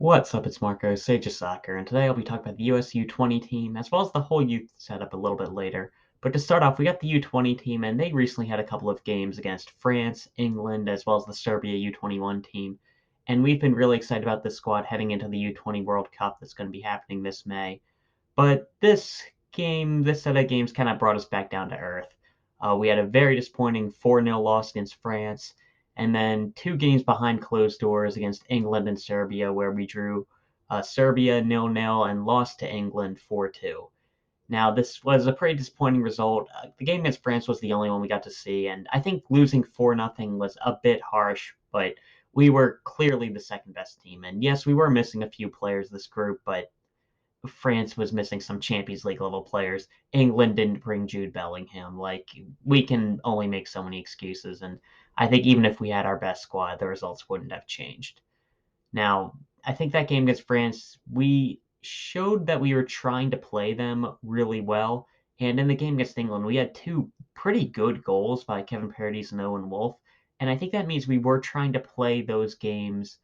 What's up? It's Marco, Sage of Soccer, and today I'll be talking about the US U20 team, as well as the whole youth setup a little bit later. But to start off, we got the U20 team, and they recently had a couple of games against France, England, as well as the Serbia U21 team. And we've been really excited about this squad heading into the U20 World Cup that's going to be happening this May. But this set of games kind of brought us back down to earth. We had a very disappointing 4-0 loss against France, and then two games behind closed doors against England and Serbia, where we drew Serbia 0-0 and lost to England 4-2. Now, this was a pretty disappointing result. The game against France was the only one we got to see, and I think losing 4-0 was a bit harsh, but we were clearly the second best team. And yes, we were missing a few players this group, but France was missing some Champions League level players. England didn't bring Jude Bellingham. Like, we can only make so many excuses, and I think even if we had our best squad, the results wouldn't have changed. Now, I think that game against France, we showed that we were trying to play them really well. And in the game against England, we had two pretty good goals by Kevin Paredes and Owen Wolf. And I think that means we were trying to play those games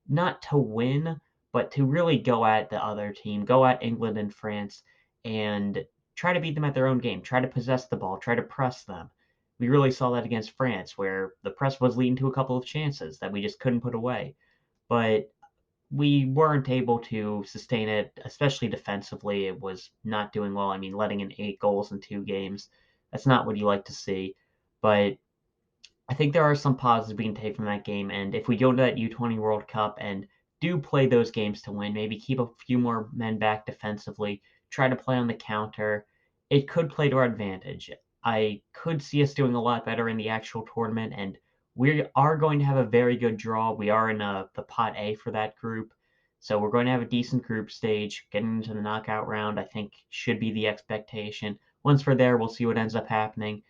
not to win, but to really go at the other team, go at England and France, and try to beat them at their own game, try to possess the ball, try to press them. We really saw that against France, where the press was leading to a couple of chances that we just couldn't put away. But we weren't able to sustain it, especially defensively. It was not doing well. I mean, letting in 8 goals in 2 games, that's not what you like to see. But I think there are some positives we can take from that game. And if we go to that U20 World Cup and do play those games to win, maybe keep a few more men back defensively, try to play on the counter, it could play to our advantage. I could see us doing a lot better in the actual tournament, and we are going to have a very good draw. We are in the pot A for that group. So we're going to have a decent group stage. Getting into the knockout round, I think, should be the expectation. Once we're there, we'll see what ends up happening.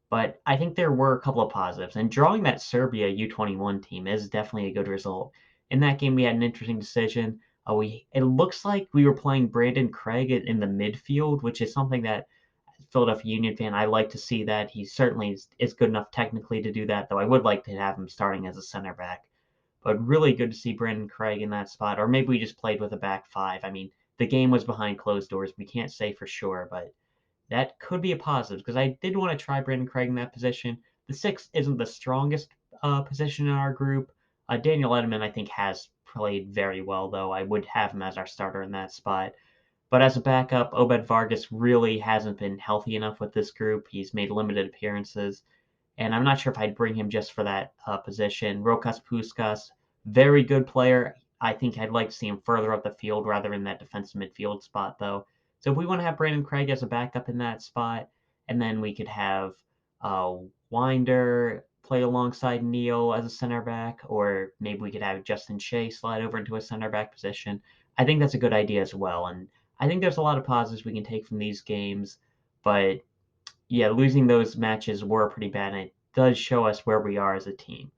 But I think there were a couple of positives, and drawing that Serbia U21 team is definitely a good result. In that game, we had an interesting decision. We It looks like we were playing Brandon Craig in the midfield, which is something that Philadelphia Union fan I like to see. That he certainly is good enough technically to do that, though I would like to have him starting as a center back. But really good to see Brandon Craig in that spot, or maybe we just played with a back five. I mean, the game was behind closed doors. We can't say for sure, but that could be a positive because I did want to try Brandon Craig in that position. The six isn't the strongest position in our group. Daniel Edelman, I think, has played very well, though. I would have him as our starter in that spot. But as a backup, Obed Vargas really hasn't been healthy enough with this group. He's made limited appearances, and I'm not sure if I'd bring him just for that position. Rokas Puskas, very good player. I think I'd like to see him further up the field rather in that defensive midfield spot, though. So if we want to have Brandon Craig as a backup in that spot, and then we could have uh, Winder play alongside Neal as a center back, or maybe we could have Justin Shea slide over into a center back position. I think that's a good idea as well, and I think there's a lot of positives we can take from these games, but yeah, losing those matches were pretty bad, and it does show us where we are as a team.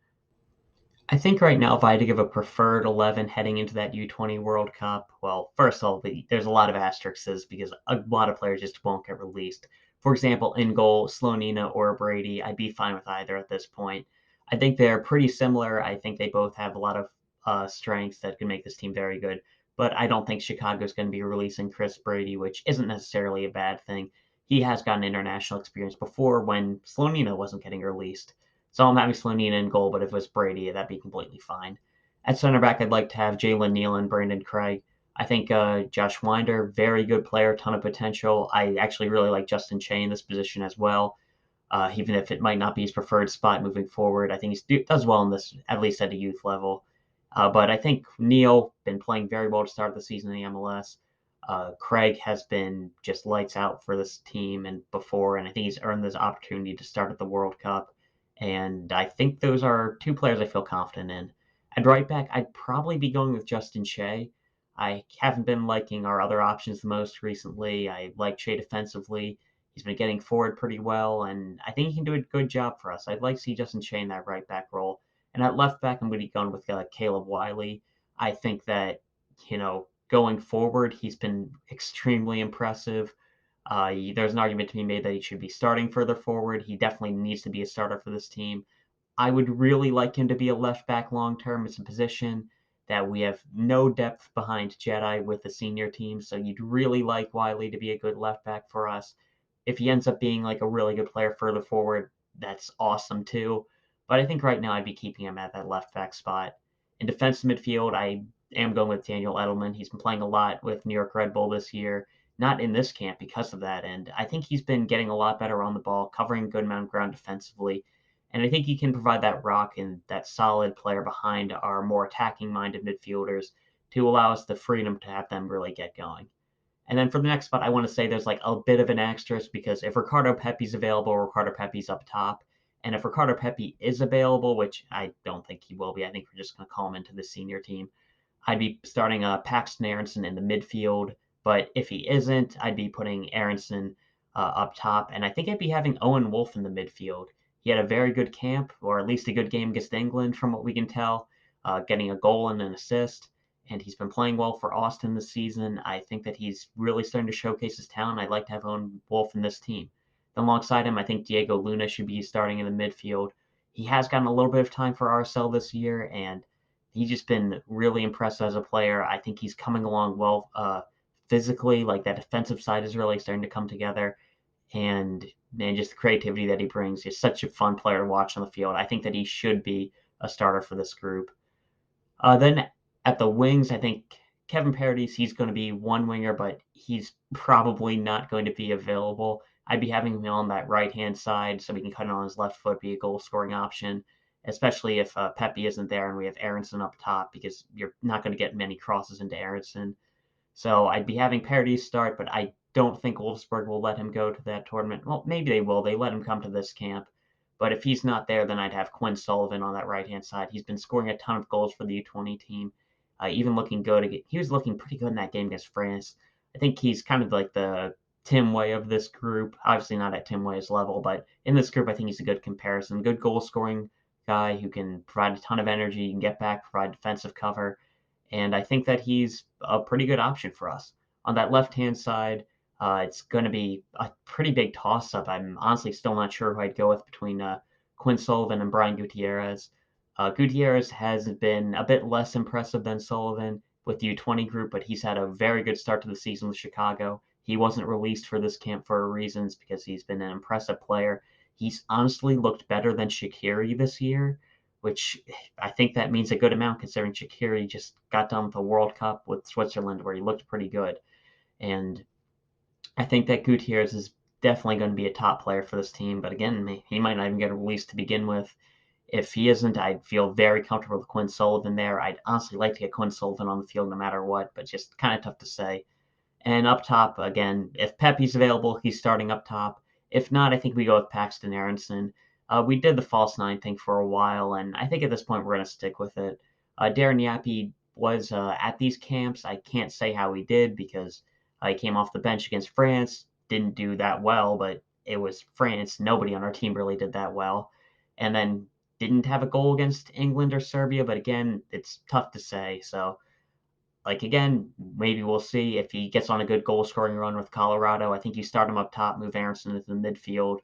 I think right now, if I had to give a preferred 11 heading into that U20 World Cup, well, first of all, there's a lot of asterisks because a lot of players just won't get released. For example, in goal, Slonina or Brady, I'd be fine with either at this point. I think they're pretty similar. I think they both have a lot of strengths that can make this team very good. But I don't think Chicago's going to be releasing Chris Brady, which isn't necessarily a bad thing. He has gotten international experience before when Slonina wasn't getting released. So I'm having Slonina in goal, but if it was Brady, that'd be completely fine. At center back, I'd like to have Jalen Neal and Brandon Craig. I think Josh Winder, very good player, ton of potential. I actually really like Justin Che in this position as well, even if it might not be his preferred spot moving forward. I think he does well in this, at least at a youth level. But I think Neal been playing very well to start the season in the MLS. Craig has been just lights out for this team and before, and I think he's earned this opportunity to start at the World Cup. And I think those are two players I feel confident in. At right back, I'd probably be going with Justin Shea. I haven't been liking our other options the most recently. I like Shea defensively. He's been getting forward pretty well, and I think he can do a good job for us. I'd like to see Justin Shea in that right back role. And at left back, I'm going to be going with Caleb Wiley. I think that, going forward, he's been extremely impressive. There's an argument to be made that he should be starting further forward. He definitely needs to be a starter for this team. I would really like him to be a left back long term. It's a position that we have no depth behind Jedi with the senior team, so you'd really like Wiley to be a good left back for us. If he ends up being like a really good player further forward, that's awesome too. But I think right now I'd be keeping him at that left back spot. In defensive midfield, I am going with Daniel Edelman. He's been playing a lot with New York Red Bull this year, not in this camp because of that. And I think he's been getting a lot better on the ball, covering a good amount of ground defensively. And I think he can provide that rock and that solid player behind our more attacking minded midfielders to allow us the freedom to have them really get going. And then for the next spot, I want to say there's like a bit of an asterisk because if Ricardo Pepi's available, Ricardo Pepi's up top. And if Ricardo Pepi is available, which I don't think he will be, I think we're just going to call him into the senior team. I'd be starting Paxton Aronson in the midfield, but if he isn't, I'd be putting Aronson up top, and I think I'd be having Owen Wolf in the midfield. He had a very good camp, or at least a good game against England, from what we can tell, getting a goal and an assist, and he's been playing well for Austin this season. I think that he's really starting to showcase his talent. I'd like to have Owen Wolf in this team. Then alongside him, I think Diego Luna should be starting in the midfield. He has gotten a little bit of time for RSL this year, and he's just been really impressive as a player. I think he's coming along well physically. Like that defensive side is really starting to come together, and just the creativity that he brings. He's such a fun player to watch on the field. I think that he should be a starter for this group. Then at the wings, I think Kevin Paradis, he's going to be one winger, but he's probably not going to be available. I'd be having him on that right hand side so we can cut it on his left foot, be a goal scoring option, especially if Pepe isn't there and we have Aronson up top because you're not going to get many crosses into Aronson. So I'd be having Paradis start, but I don't think Wolfsburg will let him go to that tournament. Well, maybe they will. They let him come to this camp. But if he's not there, then I'd have Quinn Sullivan on that right hand side. He's been scoring a ton of goals for the U20 team, even looking good. He was looking pretty good in that game against France. I think he's kind of like the Tim Way of this group. Obviously not at Tim Way's level, but in this group, I think he's a good comparison. Good goal scoring guy who can provide a ton of energy, can get back, provide defensive cover, and I think that he's a pretty good option for us. On that left-hand side, it's going to be a pretty big toss-up. I'm honestly still not sure who I'd go with between Quinn Sullivan and Brian Gutierrez. Gutierrez has been a bit less impressive than Sullivan with the U20 group, but he's had a very good start to the season with Chicago. He wasn't released for this camp for reasons because he's been an impressive player. He's honestly looked better than Shaqiri this year, which I think that means a good amount considering Shaqiri just got done with a World Cup with Switzerland where he looked pretty good. And I think that Gutierrez is definitely going to be a top player for this team. But again, he might not even get released to begin with. If he isn't, I'd feel very comfortable with Quinn Sullivan there. I'd honestly like to get Quinn Sullivan on the field no matter what, but just kind of tough to say. And up top, again, if Pepe's available, he's starting up top. If not, I think we go with Paxton Aronson. We did the false nine thing for a while, and I think at this point we're going to stick with it. Darren Yappy was at these camps. I can't say how he did because he came off the bench against France, didn't do that well, but it was France. Nobody on our team really did that well. And then didn't have a goal against England or Serbia, but again, it's tough to say. So like again, maybe we'll see if he gets on a good goal scoring run with Colorado. I think you start him up top, move Aronson into the midfield.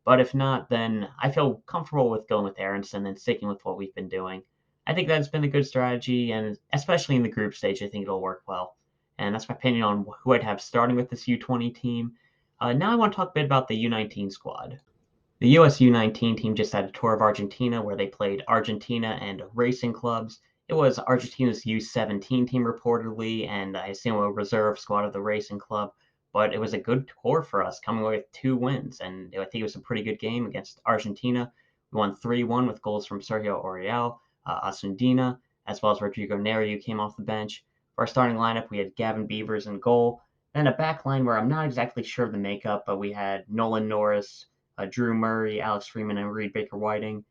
But if not, then I feel comfortable with going with Aronson and sticking with what we've been doing. I think that's been a good strategy, and especially in the group stage, I think it'll work well. And that's my opinion on who I'd have starting with this U20 team. Now I want to talk a bit about the U19 squad. The US U19 team just had a tour of Argentina where they played Argentina and racing clubs. It was Argentina's U17 team reportedly, and I assume a reserve squad of the racing club. But it was a good tour for us, coming away with 2 wins, and I think it was a pretty good game against Argentina. We won 3-1 with goals from Sergio Oriol, Asundina, as well as Rodrigo Neri, who came off the bench. For our starting lineup, we had Gavin Beavers in goal, then a back line where I'm not exactly sure of the makeup, but we had Nolan Norris, Drew Murray, Alex Freeman, and Reed Baker Whiting.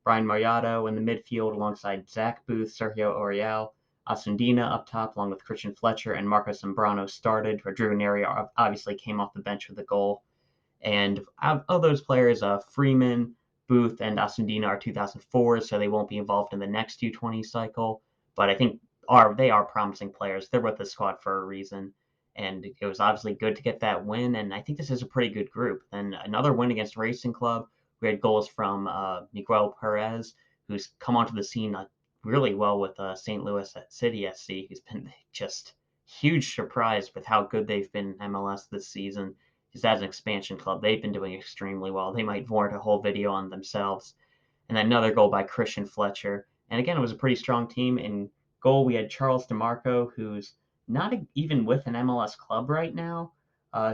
Brian Mariotto in the midfield alongside Zach Booth, Sergio Oriol. Asundina up top along with Christian Fletcher and Marcos Zambrano started. Rodrigo Neri obviously came off the bench with a goal. And of those players, Freeman, Booth, and Asundina are 2004s, so they won't be involved in the next U20 cycle. But I think they are promising players. They're with the squad for a reason. And it was obviously good to get that win. And I think this is a pretty good group. Then another win against Racing Club. We had goals from Miguel Perez, who's come onto the scene really well with St. Louis City SC, who's been just huge surprise with how good they've been in MLS this season. Just as an expansion club, they've been doing extremely well. They might warrant a whole video on themselves. And another goal by Christian Fletcher. And again, it was a pretty strong team. In goal, we had Charles DeMarco, who's not even with an MLS club right now.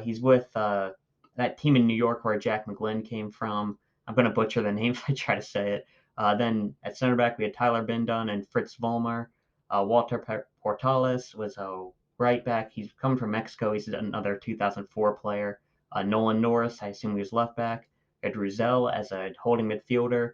He's with that team in New York where Jack McGlynn came from. I'm going to butcher the name if I try to say it. Then at center back, we had Tyler Bindon and Fritz Vollmer. Walter Portales was a right back. He's coming from Mexico. He's another 2004 player. Nolan Norris, I assume he was left back. We had Ruzel as a holding midfielder.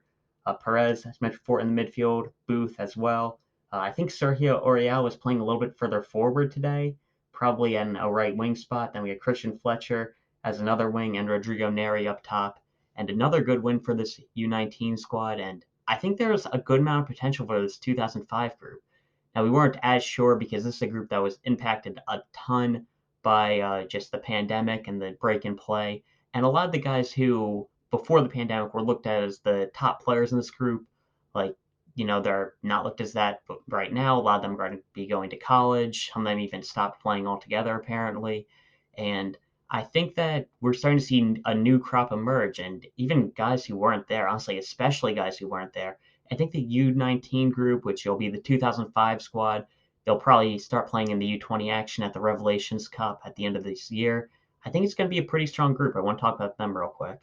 Perez, as mentioned before, in the midfield. Booth as well. I think Sergio Orial was playing a little bit further forward today, probably in a right wing spot. Then we had Christian Fletcher as another wing and Rodrigo Neri up top. And another good win for this U19 squad. And I think there's a good amount of potential for this 2005 group. Now, we weren't as sure because this is a group that was impacted a ton by just the pandemic and the break in play. And a lot of the guys who, before the pandemic, were looked at as the top players in this group, like, they're not looked as that but right now. A lot of them are going to be going to college. Some of them even stopped playing altogether, apparently. And I think that we're starting to see a new crop emerge, and even guys who weren't there, honestly, especially guys who weren't there. I think the U19 group, which will be the 2005 squad, they'll probably start playing in the U20 action at the Revelations Cup at the end of this year. I think it's going to be a pretty strong group. I want to talk about them real quick.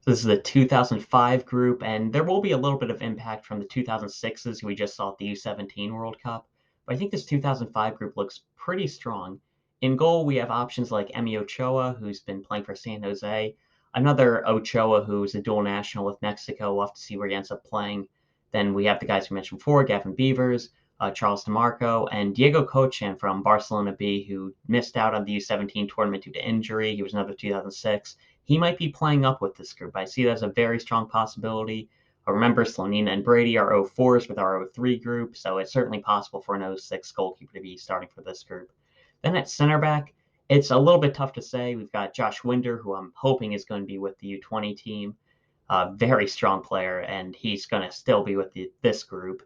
So this is the 2005 group, and there will be a little bit of impact from the 2006s who we just saw at the U17 World Cup. But I think this 2005 group looks pretty strong. In goal, we have options like Emi Ochoa, who's been playing for San Jose. Another Ochoa, who's a dual national with Mexico. We'll have to see where he ends up playing. Then we have the guys we mentioned before, Gavin Beavers, Charles DeMarco, and Diego Cochin from Barcelona B, who missed out on the U17 tournament due to injury. He was another 2006. He might be playing up with this group. I see that as a very strong possibility. Remember, Slonina and Brady are 04s with our 03 group, so it's certainly possible for an 06 goalkeeper to be starting for this group. Then at center back, it's a little bit tough to say. We've got Josh Winder, who I'm hoping is going to be with the U20 team. Very strong player, and he's going to still be with this group.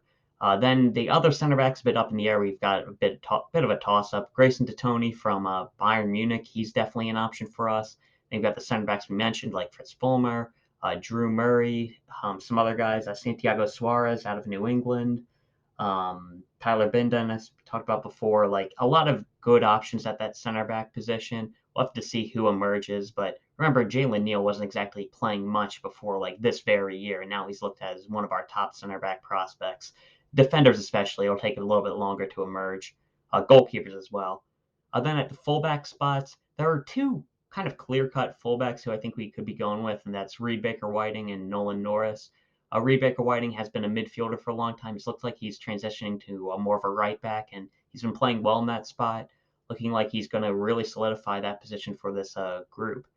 Then the other center back's a bit up in the air. We've got a bit of a toss-up. Grayson Detoni from Bayern Munich, he's definitely an option for us. Then we've got the center backs we mentioned, like Fritz Fulmer, Drew Murray, some other guys, Santiago Suarez out of New England, Tyler Bindon, as we talked about before. Like a lot of good options at that center back position. We'll have to see who emerges, but remember, Jalen Neal wasn't exactly playing much before like this very year, and now he's looked at as one of our top center back prospects. Defenders, especially, it'll take a little bit longer to emerge. Goalkeepers as well. Then at the fullback spots, there are two kind of clear-cut fullbacks who I think we could be going with, and that's Reed Baker-Whiting and Nolan Norris. Reed Baker-Whiting has been a midfielder for a long time. It looks like he's transitioning to more of a right back, and he's been playing well in that spot, looking like he's going to really solidify that position for this group.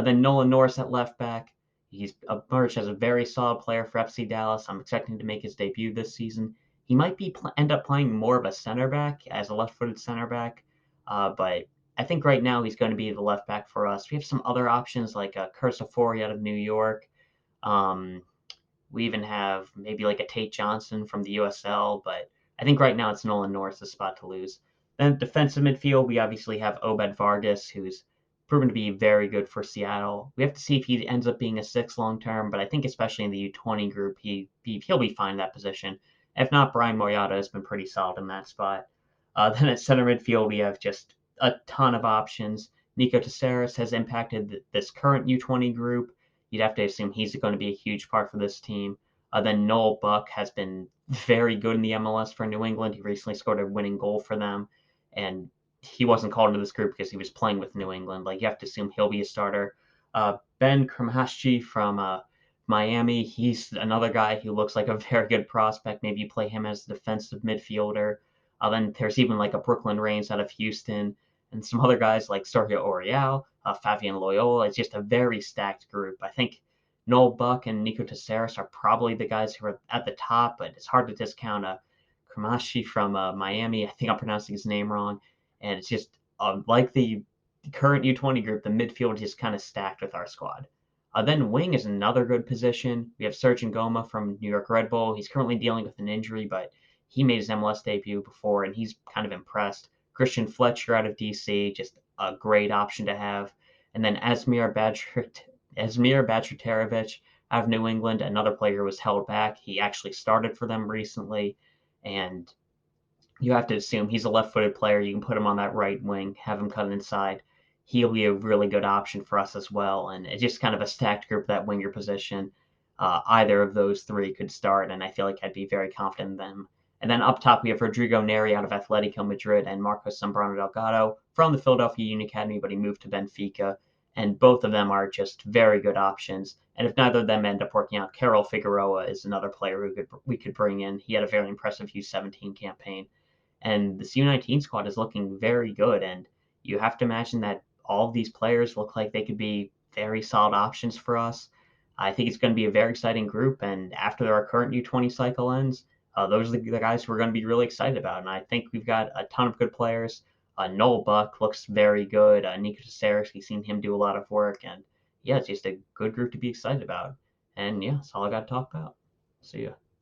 Then Nolan Norris at left back. He's emerged as a very solid player for FC Dallas. I'm expecting to make his debut this season. He might end up playing more of a center back as a left-footed center back, but I think right now he's going to be the left back for us. We have some other options like Cursafori out of New York. Um, we even have maybe like a Tate Johnson from the USL, but I think right now it's Nolan Norris' spot to lose. Then defensive midfield, we obviously have Obed Vargas, who's proven to be very good for Seattle. We have to see if he ends up being a six long term, but I think especially in the U20 group, he'll be fine in that position. If not, Brian Moyata has been pretty solid in that spot. Then at center midfield, we have just a ton of options. Nico Teixeira has impacted this current U20 group. You'd have to assume he's going to be a huge part for this team. Then Noel Buck has been very good in the MLS for New England. He recently scored a winning goal for them, and he wasn't called into this group because he was playing with New England. Like you have to assume he'll be a starter. Ben Kremhaschi from Miami, he's another guy who looks like a very good prospect. Maybe you play him as a defensive midfielder. Then there's even like a Brooklyn Reigns out of Houston, and some other guys like Sergio Orial, Fabian Loyola. It's just a very stacked group. I think Noel Buck and Nico Teixeira are probably the guys who are at the top, but it's hard to discount Kremashi from Miami. I think I'm pronouncing his name wrong. And it's just like the current U20 group, the midfield is just kind of stacked with our squad. Then wing is another good position. We have Sergio Goma from New York Red Bull. He's currently dealing with an injury, but he made his MLS debut before, and he's kind of impressed. Christian Fletcher out of DC, just a great option to have. And then Asmir Bajraterovic out of New England, another player who was held back. He actually started for them recently, and you have to assume he's a left-footed player. You can put him on that right wing, have him cut inside. He'll be a really good option for us as well. And it's just kind of a stacked group, that winger position. Either of those three could start, and I feel like I'd be very confident in them. And then up top, we have Rodrigo Neri out of Atletico Madrid and Marcos Zambrano Delgado from the Philadelphia Union Academy, but he moved to Benfica. And both of them are just very good options. And if neither of them end up working out, Carol Figueroa is another player we could bring in. He had a very impressive U17 campaign, and this U19 squad is looking very good. And you have to imagine that all of these players look like they could be very solid options for us. I think it's going to be a very exciting group. And after our current U20 cycle ends, those are the guys we're going to be really excited about. And I think we've got a ton of good players. Noel Buck looks very good. Nico Caceres, we've seen him do a lot of work. And yeah, it's just a good group to be excited about. And yeah, that's all I got to talk about. See ya.